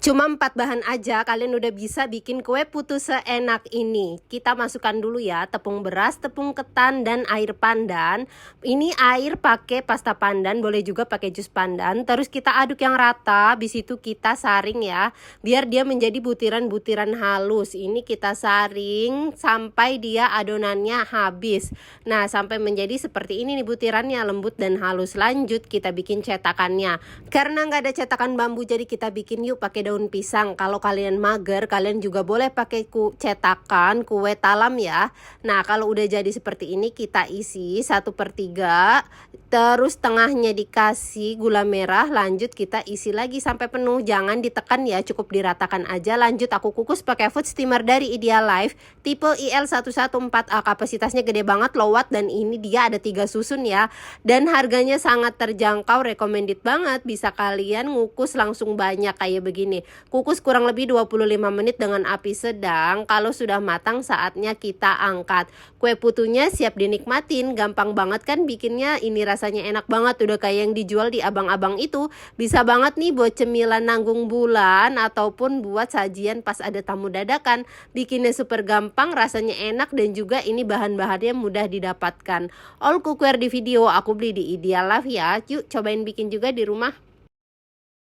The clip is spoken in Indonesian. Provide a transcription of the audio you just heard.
Cuma 4 bahan aja kalian udah bisa bikin kue putu seenak ini. Kita masukkan dulu ya tepung beras, tepung ketan, dan air pandan. Ini air pakai pasta pandan, boleh juga pakai jus pandan. Terus kita aduk yang rata, habis itu kita saring ya, biar dia menjadi butiran-butiran halus. Ini kita saring sampai dia adonannya habis. Nah, sampai menjadi seperti ini nih butirannya, lembut dan halus. Lanjut kita bikin cetakannya. Karena nggak ada cetakan bambu, jadi kita bikin yuk pakai daun pisang. Kalau kalian mager, kalian juga boleh pakai cetakan kue talam ya. Nah, kalau udah jadi seperti ini, kita isi 1/3, terus tengahnya dikasih gula merah. Lanjut kita isi lagi sampai penuh, jangan ditekan ya, cukup diratakan aja. Lanjut aku kukus pakai food steamer dari Idealife tipe IL114A, kapasitasnya gede banget, low watt, dan ini dia ada 3 susun ya, dan harganya sangat terjangkau, recommended banget. Bisa kalian ngukus langsung banyak kayak begini. Kukus kurang lebih 25 menit dengan api sedang. Kalau sudah matang, saatnya kita angkat. Kue putunya siap dinikmatin, gampang banget kan bikinnya. Ini rasanya enak banget, udah kayak yang dijual di abang-abang itu. Bisa banget nih buat cemilan nanggung bulan ataupun buat sajian pas ada tamu dadakan. Bikinnya super gampang, rasanya enak, dan juga ini bahan-bahannya mudah didapatkan. All cookware di video aku beli di Idealife ya. Yuk cobain bikin juga di rumah.